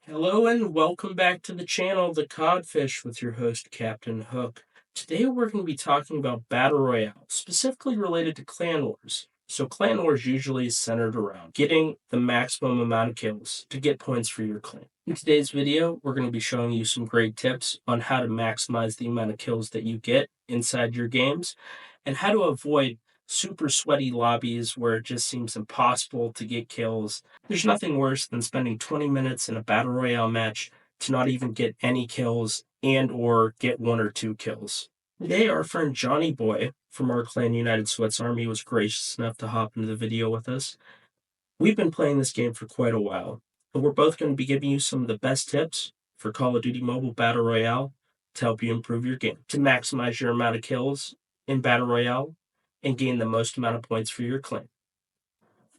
Hello and welcome back to the channel, The Codfish, with your host, Captain Hook. Today we're going to be talking about Battle Royale, specifically related to Clan Wars. So Clan Wars usually is centered around getting the maximum amount of kills to get points for your clan. In today's video, we're going to be showing you some great tips on how to maximize the amount of kills that you get inside your games, and how to avoid super sweaty lobbies where it just seems impossible to get kills. There's nothing worse than spending 20 minutes in a battle royale match to not even get any kills and or get one or two kills. Today, our friend Johnny Boy from our clan United Sweats Army was gracious enough to hop into the video with us. We've been playing this game for quite a while, and we're both going to be giving you some of the best tips for Call of Duty Mobile Battle Royale to help you improve your game, to maximize your amount of kills in Battle Royale and gain the most amount of points for your clan.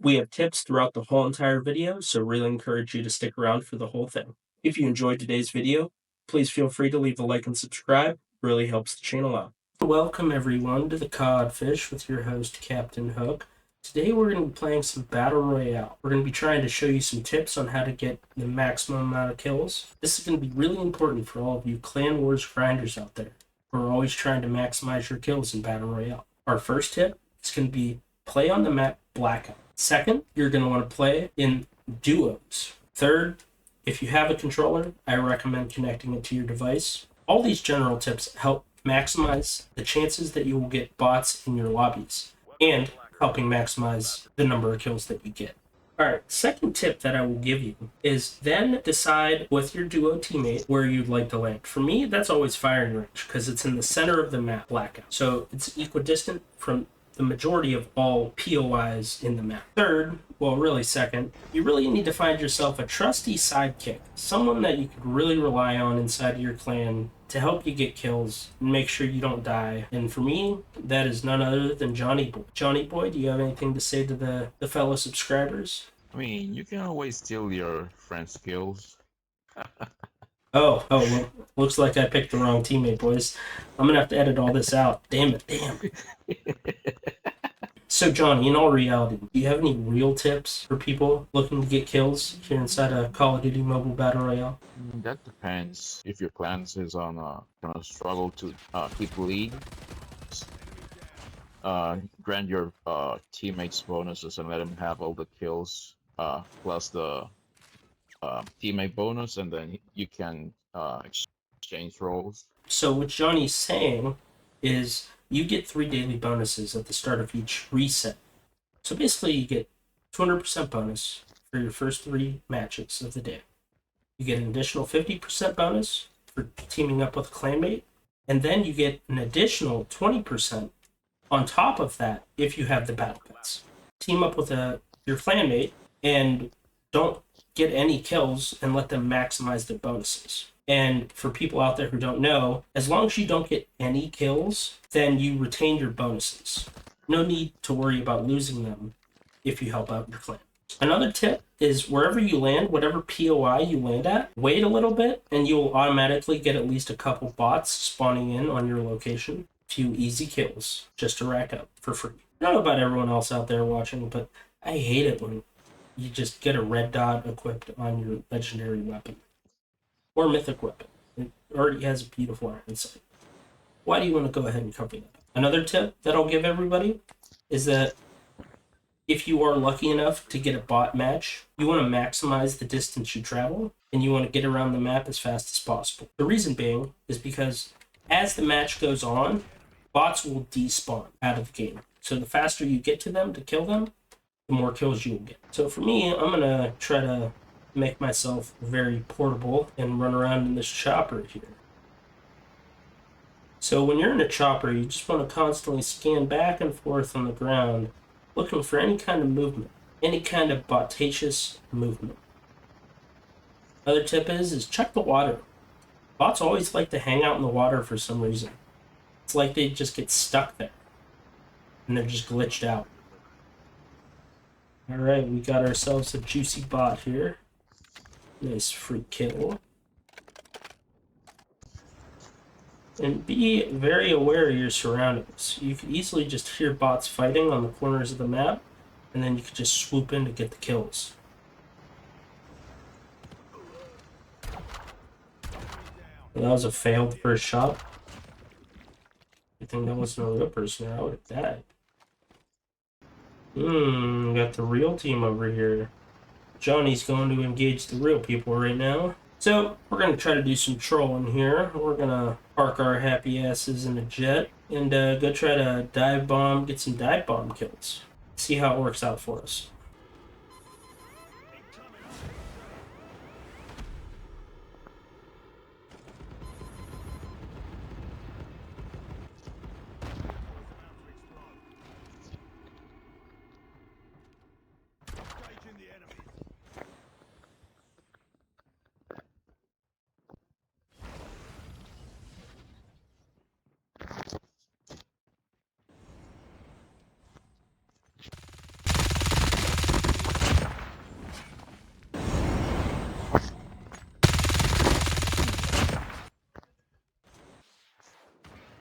We have tips throughout the whole entire video, so really encourage you to stick around for the whole thing. If you enjoyed today's video, please feel free to leave a like and subscribe. It really helps the channel out. Welcome everyone to the Codfish with your host Captain Hook. Today we're going to be playing some Battle Royale. We're going to be trying to show you some tips on how to get the maximum amount of kills. This is going to be really important for all of you Clan Wars grinders out there who are always trying to maximize your kills in Battle Royale. Our first tip is going to be play on the map Blackout. Second, you're going to want to play in duos. Third, if you have a controller, I recommend connecting it to your device. All these general tips help maximize the chances that you will get bots in your lobbies and helping maximize the number of kills that you get. Alright, second tip that I will give you is then decide with your duo teammate where you'd like to land. For me, that's always firing range because it's in the center of the map, Blackout. So it's equidistant from the majority of all POIs in the map. Third, well really second, you really need to find yourself a trusty sidekick, someone that you could really rely on inside of your clan to help you get kills and make sure you don't die. And for me, that is none other than Johnny Boy. Johnny Boy, do you have anything to say to the fellow subscribers? I mean, you can always steal your friend's kills. Oh, well, looks like I picked the wrong teammate, boys. I'm gonna have to edit all this out. Damn it. So, Johnny, in all reality, do you have any real tips for people looking to get kills here inside a Call of Duty Mobile Battle Royale? That depends. If your clan is on kind of struggle to keep lead, grant your teammates bonuses and let them have all the kills plus the teammate bonus, and then you can exchange roles. So, what Johnny's saying is you get 3 daily bonuses at the start of each reset. So, basically, you get 200% bonus for your first 3 matches of the day. You get an additional 50% bonus for teaming up with a clanmate, and then you get an additional 20% on top of that if you have the battle pets. Team up with your clanmate and don't get any kills and let them maximize their bonuses. And for people out there who don't know, as long as you don't get any kills, then you retain your bonuses. No need to worry about losing them if you help out your clan. Another tip is wherever you land, whatever POI you land at, wait a little bit and you'll automatically get at least a couple bots spawning in on your location. A few easy kills just to rack up for free. I don't know about everyone else out there watching, but I hate it when you just get a red dot equipped on your legendary weapon or mythic weapon. It already has a beautiful iron sight. Why do you want to go ahead and cover that? Another tip that I'll give everybody is that if you are lucky enough to get a bot match, you want to maximize the distance you travel and you want to get around the map as fast as possible. The reason being is because as the match goes on, bots will despawn out of the game. So the faster you get to them to kill them, the more kills you will get. So for me, I'm going to try to make myself very portable and run around in this chopper here. So when you're in a chopper, you just want to constantly scan back and forth on the ground, looking for any kind of movement, any kind of botacious movement. Another tip is check the water. Bots always like to hang out in the water for some reason. It's like they just get stuck there, and they're just glitched out. Alright, we got ourselves a juicy bot here. Nice free kill. And be very aware of your surroundings. You can easily just hear bots fighting on the corners of the map, and then you can just swoop in to get the kills. Well, that was a failed first shot. I think that wasn't a real person there. I would have died. Got the real team over here. Johnny's going to engage the real people right now. So we're going to try to do some trolling here. We're going to park our happy asses in a jet and go try to dive bomb, get some dive bomb kills. See how it works out for us.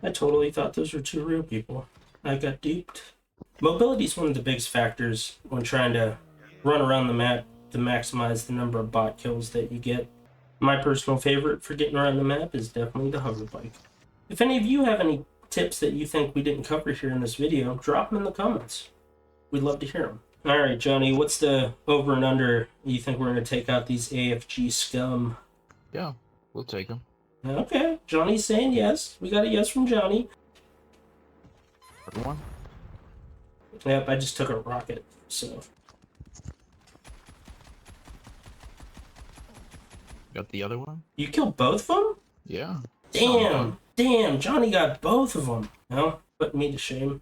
I totally thought those were two real people. I got duped. Mobility is one of the biggest factors when trying to run around the map to maximize the number of bot kills that you get. My personal favorite for getting around the map is definitely the hover bike. If any of you have any tips that you think we didn't cover here in this video, drop them in the comments. We'd love to hear them. All right, Johnny, what's the over and under you think we're going to take out these AFG scum? Yeah, we'll take them. Okay, Johnny's saying yes. We got a yes from Johnny. Everyone? Yep, I just took a rocket, so. Got the other one? You killed both of them? Yeah. Damn, Johnny got both of them. No, put me to shame.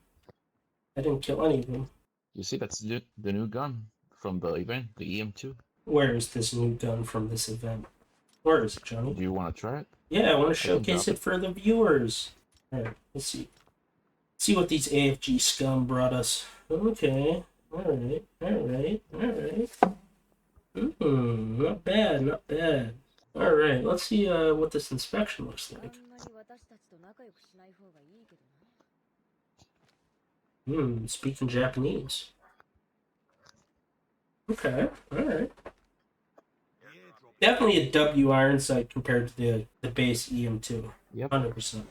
I didn't kill any of them. You see, that's the new gun from the event, the EM2. Where is this new gun from this event? Where is it, Johnny? Do you want to try it? Yeah, I want to showcase it for the viewers. Alright, let's see. See what these AFG scum brought us. Okay. Alright. Not bad, not bad. Alright, let's see what this inspection looks like. Speaking Japanese. Okay, alright. Definitely a W iron sight compared to the base EM2. Yep. 100%.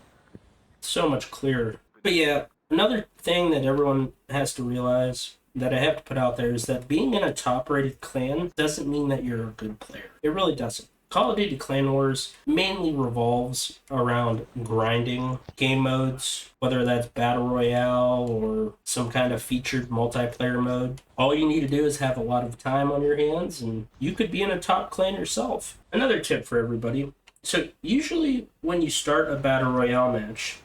So much clearer. But yeah, another thing that everyone has to realize that I have to put out there is that being in a top-rated clan doesn't mean that you're a good player. It really doesn't. Call of Duty Clan Wars mainly revolves around grinding game modes, whether that's Battle Royale or some kind of featured multiplayer mode. All you need to do is have a lot of time on your hands, and you could be in a top clan yourself. Another tip for everybody. So usually when you start a Battle Royale match,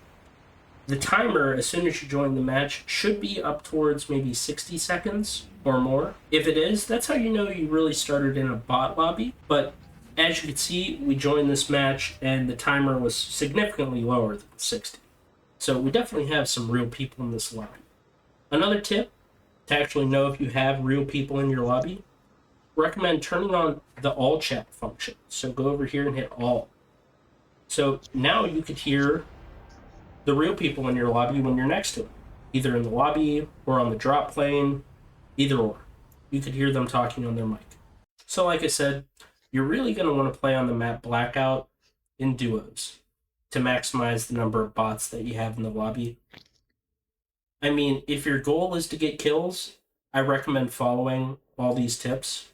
the timer, as soon as you join the match, should be up towards maybe 60 seconds or more. If it is, that's how you know you really started in a bot lobby. But as you can see, we joined this match and the timer was significantly lower than 60. So we definitely have some real people in this lobby. Another tip to actually know if you have real people in your lobby, recommend turning on the all chat function. So go over here and hit all. So now you could hear the real people in your lobby when you're next to them, either in the lobby or on the drop plane, either or. You could hear them talking on their mic. So like I said, you're really going to want to play on the map Blackout in duos to maximize the number of bots that you have in the lobby. I mean, if your goal is to get kills, I recommend following all these tips.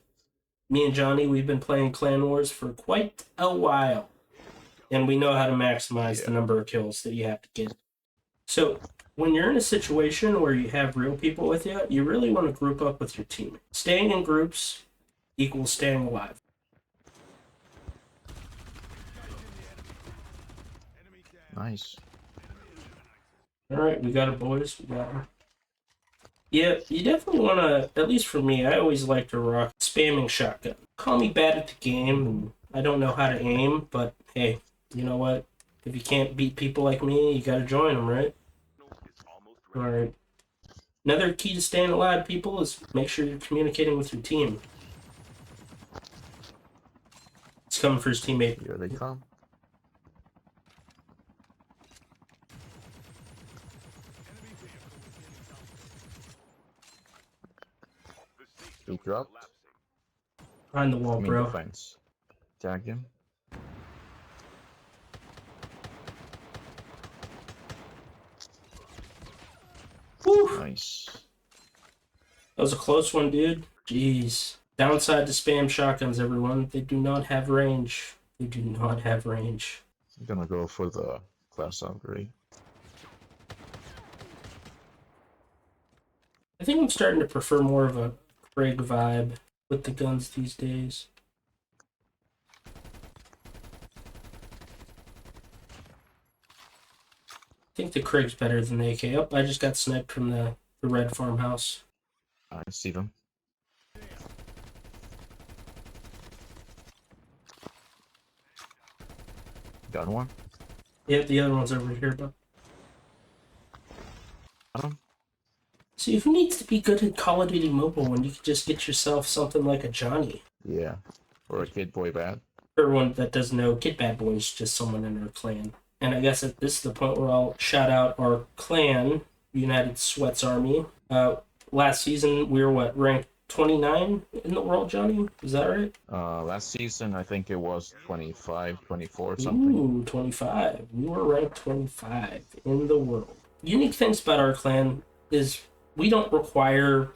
Me and Johnny, we've been playing Clan Wars for quite a while, and we know how to maximize the number of kills that you have to get. So when you're in a situation where you have real people with you, you really want to group up with your team. Staying in groups equals staying alive. Nice. All right, we got it, boys. We got it. Yeah, you definitely want to, at least for me, I always like to rock spamming shotgun. Call me bad at the game, and I don't know how to aim, but hey, you know what? If you can't beat people like me, you gotta join them, right? Alright. Another key to staying alive, people, is make sure you're communicating with your team. He's coming for his teammate. Here they come. He dropped. Behind the wall, bro. Defense. Tag him. Nice. That was a close one, dude. Jeez. Downside to spam shotguns, everyone. They do not have range. They do not have range. I'm gonna go for the class upgrade. I think I'm starting to prefer more of a Craig vibe with the guns these days. I think the Craig's better than the AK. Oh, I just got sniped from the red farmhouse. I see them. Got one. Yep, the other one's over here, but Got him. see, who needs to be good at Call of Duty Mobile when you can just get yourself something like a Johnny? Yeah. Or a Kid Boy Bad. For everyone that doesn't know, Kid Bad Boy is just someone in our clan. And I guess that this is the point where I'll shout out our clan, United Sweats Army. Last season, we were ranked 29 in the world, Johnny? Is that right? Last season, I think it was 25, 24 something. Ooh, 25. We were ranked 25 in the world. Unique things about our clan is we don't require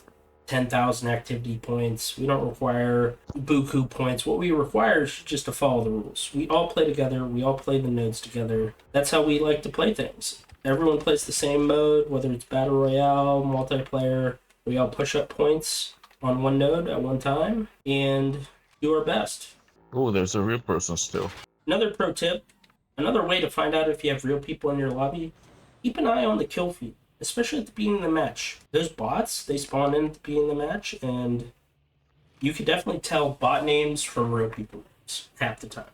10,000 activity points. We don't require buku points. What we require is just to follow the rules. We all play together. We all play the nodes together. That's how we like to play things. Everyone plays the same mode, whether it's Battle Royale, multiplayer. We all push up points on one node at one time and do our best. Oh, there's a real person still. Another pro tip, another way to find out if you have real people in your lobby, keep an eye on the kill feed, especially at the beginning of the match. Those bots, they spawn in at the beginning of the match, and you can definitely tell bot names from real people names half the time.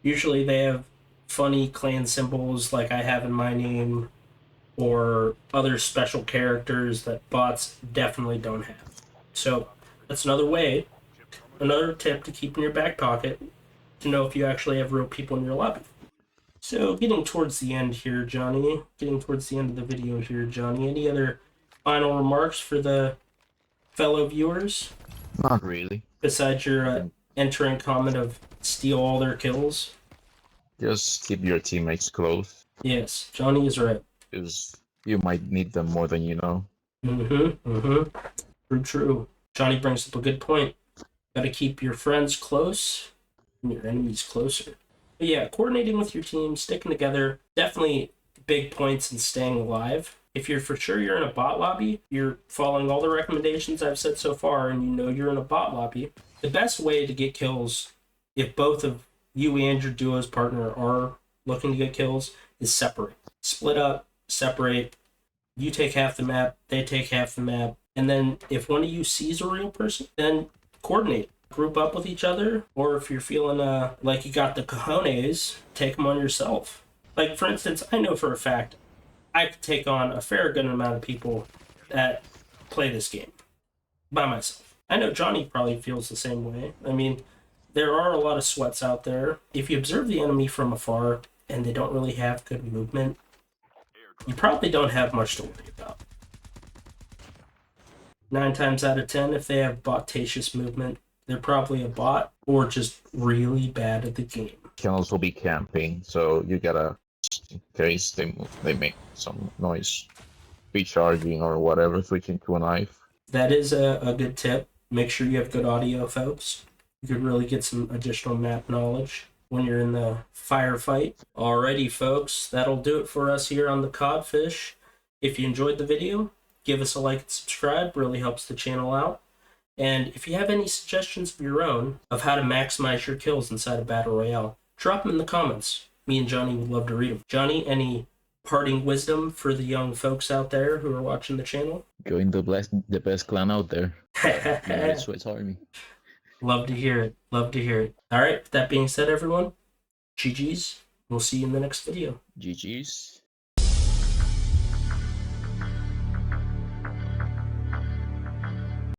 Usually they have funny clan symbols like I have in my name, or other special characters that bots definitely don't have. So that's another way, another tip to keep in your back pocket to know if you actually have real people in your lobby. So getting towards the end here, Johnny. Getting towards the end of the video here, Johnny. Any other final remarks for the fellow viewers? Not really. Besides your entering comment of steal all their kills? Just keep your teammates close. Yes, Johnny is right. Because you might need them more than you know. True. Johnny brings up a good point. Gotta keep your friends close and your enemies closer. But yeah, coordinating with your team, sticking together, definitely big points in staying alive. If you're for sure you're in a bot lobby, you're following all the recommendations I've said so far, and you know you're in a bot lobby, the best way to get kills, if both of you and your duo's partner are looking to get kills, is separate. Split up, separate. You take half the map, they take half the map. And then if one of you sees a real person, then coordinate. Group up with each other. Or if you're feeling like you got the cojones, take them on yourself. Like, for instance, I know for a fact I could take on a fair good amount of people that play this game by myself. I know Johnny probably feels the same way. I mean, there are a lot of sweats out there. If you observe the enemy from afar and they don't really have good movement, you probably don't have much to worry about. 9 times out of 10, if they have botacious movement, they're probably a bot or just really bad at the game. Can also be camping, so you gotta, in case they make some noise, recharging or whatever, switching to a knife. That is a good tip. Make sure you have good audio, folks. You could really get some additional map knowledge when you're in the firefight. Alrighty, folks, that'll do it for us here on the Codfish. If you enjoyed the video, give us a like and subscribe. Really helps the channel out. And if you have any suggestions of your own of how to maximize your kills inside a Battle Royale, drop them in the comments. Me and Johnny would love to read them. Johnny, any parting wisdom for the young folks out there who are watching the channel? Join the best clan out there. United Sweats Army. Love to hear it. Love to hear it. All right, with that being said, everyone, GG's. We'll see you in the next video. GG's.